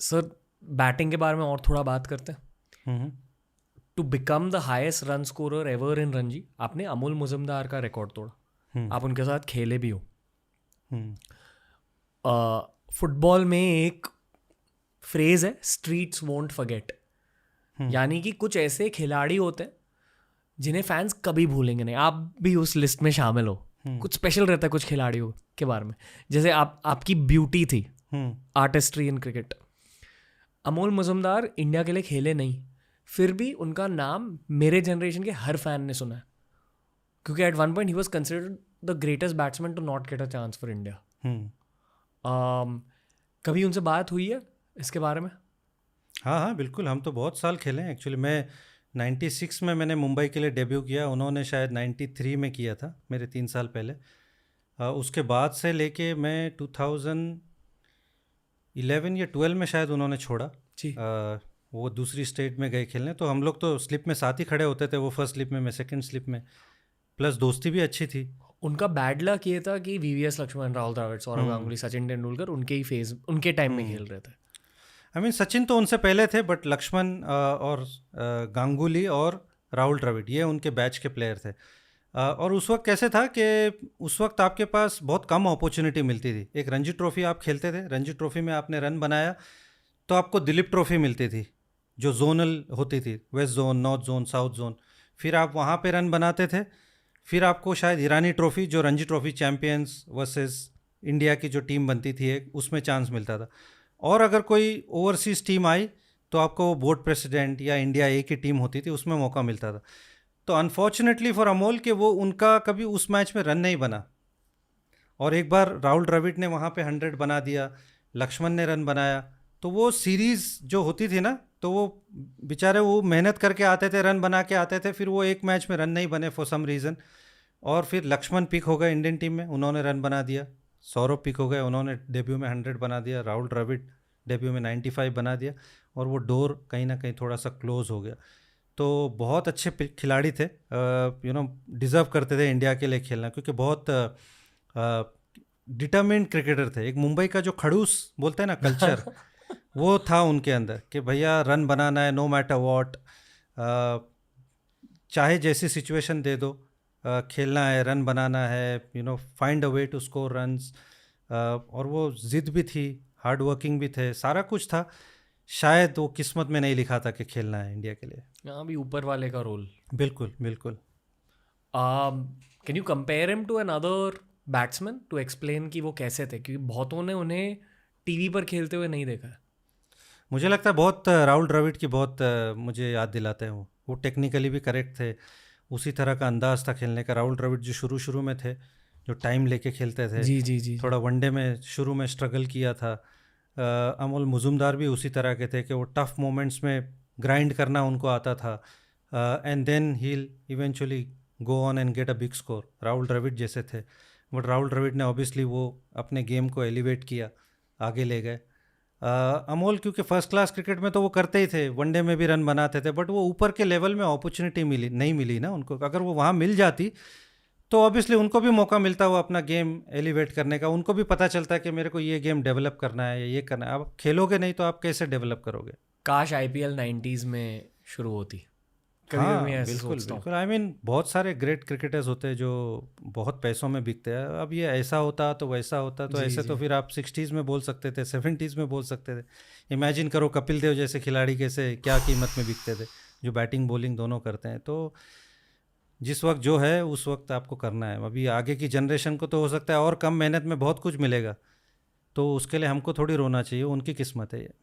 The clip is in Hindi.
सर बैटिंग के बारे में और थोड़ा बात करते हैं। To become the highest run scorer ever in Ranji, आपने अमोल मुजुमदार का रिकॉर्ड तोड़ा। आप उनके साथ खेले भी हो। फुटबॉल में एक फ्रेज है, स्ट्रीट्स वोंट फॉरगेट, यानी कि कुछ ऐसे खिलाड़ी होते हैं जिन्हें फैंस कभी भूलेंगे नहीं। आप भी उस लिस्ट में शामिल हो। कुछ स्पेशल रहता है कुछ खिलाड़ियों के बारे में, जैसे आपकी ब्यूटी थी, artistry in cricket. Amol Muzumdar India के लिए खेले नहीं, फिर भी उनका नाम मेरे जनरेशन के हर फैन ने सुना है, क्योंकि at one point he was considered the greatest batsman to not get a chance for India. कभी उनसे बात हुई है इसके बारे में? हाँ हाँ बिल्कुल, हम तो बहुत साल खेले हैं। एक्चुअली मैं 96 में मैंने मुंबई के लिए डेब्यू किया, उन्होंने शायद 93 में किया था, मेरे 3 साल पहले। उसके बाद से लेके मैं 2011 या 12 में शायद उन्होंने छोड़ा जी। वो दूसरी स्टेट में गए खेलने, तो हम लोग तो स्लिप में साथ ही खड़े होते थे, वो फर्स्ट स्लिप में, मैं सेकंड स्लिप में, प्लस दोस्ती भी अच्छी थी। उनका बैड लक ये था कि वीवीएस लक्ष्मण, राहुल द्रविड़, सौरव गांगुली, सचिन तेंदुलकर उनके ही फेज, उनके टाइम में खेल रहे थे। आई मीन सचिन तो उनसे पहले थे, बट लक्ष्मण और गांगुली और राहुल द्रविड़ ये उनके बैच के प्लेयर थे। और उस वक्त कैसे था कि उस वक्त आपके पास बहुत कम अपॉर्चुनिटी मिलती थी। एक रणजी ट्रॉफी आप खेलते थे, रणजी ट्रॉफी में आपने रन बनाया तो आपको दिलीप ट्रॉफी मिलती थी जो जोनल होती थी, west zone, north zone, south zone. फिर आप वहाँ पे रन बनाते थे, फिर आपको शायद ईरानी ट्रॉफी जो Ranji trophy champions versus India की जो टीम बनती थी एक, उसमें चांस मिलता था। और अगर कोई ओवरसीज़ टीम आई तो आपको बोर्ड प्रेसिडेंट या इंडिया ए की टीम होती थी, उसमें मौका मिलता था। तो अनफॉर्चुनेटली फॉर अमोल कि वो उनका कभी उस मैच में रन नहीं बना। और एक बार राहुल द्रविड़ ने वहाँ पे 100 बना दिया, लक्ष्मण ने रन बनाया, तो वो सीरीज़ जो होती थी ना, तो वो बेचारे वो मेहनत करके आते थे, रन बना के आते थे, फिर वो एक मैच में रन नहीं बने फॉर सम रीज़न। और फिर लक्ष्मण पिक हो गए इंडियन टीम में, उन्होंने रन बना दिया। सौरभ पिक हो गए, उन्होंने डेब्यू में 100 बना दिया। राहुल द्रविड़ डेब्यू में 95 बना दिया, और वो डोर कहीं ना कहीं थोड़ा सा क्लोज हो गया। तो बहुत अच्छे खिलाड़ी थे, डिज़र्व करते थे इंडिया के लिए खेलना, क्योंकि बहुत डिटर्मिन्ड क्रिकेटर थे। एक मुंबई का जो खड़ूस बोलते हैं ना कल्चर वो था उनके अंदर कि भैया रन बनाना है, नो मैटर वॉट, चाहे जैसी सिचुएशन दे दो, खेलना है, रन बनाना है, find a way to score runs. और वो ज़िद भी थी, हार्ड वर्किंग भी थे, सारा कुछ था। शायद वो किस्मत में नहीं लिखा था कि खेलना है इंडिया के लिए। हाँ, भी ऊपर वाले का रोल। बिल्कुल बिल्कुल। Can you compare him to another batsman to explain कि वो कैसे थे, क्योंकि बहुतों ने उन्हें टीवी पर खेलते हुए नहीं देखा है। मुझे लगता है बहुत राहुल द्रविड़ की बहुत मुझे याद दिलाते हैं। वो टेक्निकली भी करेक्ट थे, उसी तरह का अंदाज था खेलने का। राहुल द्रविड़ जो शुरू में थे, जो टाइम लेके खेलते थे, जी जी जी, थोड़ा वनडे में शुरू में स्ट्रगल किया था। अमोल मुजुमदार भी उसी तरह के थे कि वो टफ मोमेंट्स में ग्राइंड करना उनको आता था, and then he eventually go on and get a big score. Rahul Dravid जैसे थे, बट राहुल द्रविड़ ने ऑब्वियसली वो अपने गेम को एलिवेट किया, आगे ले गए। अमोल क्योंकि फर्स्ट क्लास क्रिकेट में तो वो करते ही थे, वनडे में भी रन बनाते थे, बट वो ऊपर के लेवल में अपॉर्चुनिटी नहीं मिली ना उनको। अगर वो वहाँ मिल जाती तो ऑब्वियसली उनको भी मौका मिलता वो अपना गेम एलिवेट करने का। उनको भी पता चलता है कि मेरे को ये गेम डेवलप करना है या ये करना है। आप खेलोगे नहीं तो आप कैसे डेवलप करोगे? काश IPL 90s में शुरू होती। हाँ बिल्कुल बिल्कुल। आई मीन बहुत सारे ग्रेट क्रिकेटर्स होते हैं जो बहुत पैसों में बिकते हैं। अब ये ऐसा होता तो वैसा होता, तो ऐसे तो फिर आप 60s में बोल सकते थे, 70s में बोल सकते थे। इमेजिन करो कपिल देव जैसे खिलाड़ी कैसे क्या कीमत में बिकते थे, जो बैटिंग बॉलिंग दोनों करते हैं। तो जिस वक्त जो है उस वक्त आपको करना है। अभी आगे की जनरेशन को तो हो सकता है और कम मेहनत में बहुत कुछ मिलेगा, तो उसके लिए हमको थोड़ी रोना चाहिए, उनकी किस्मत है ये।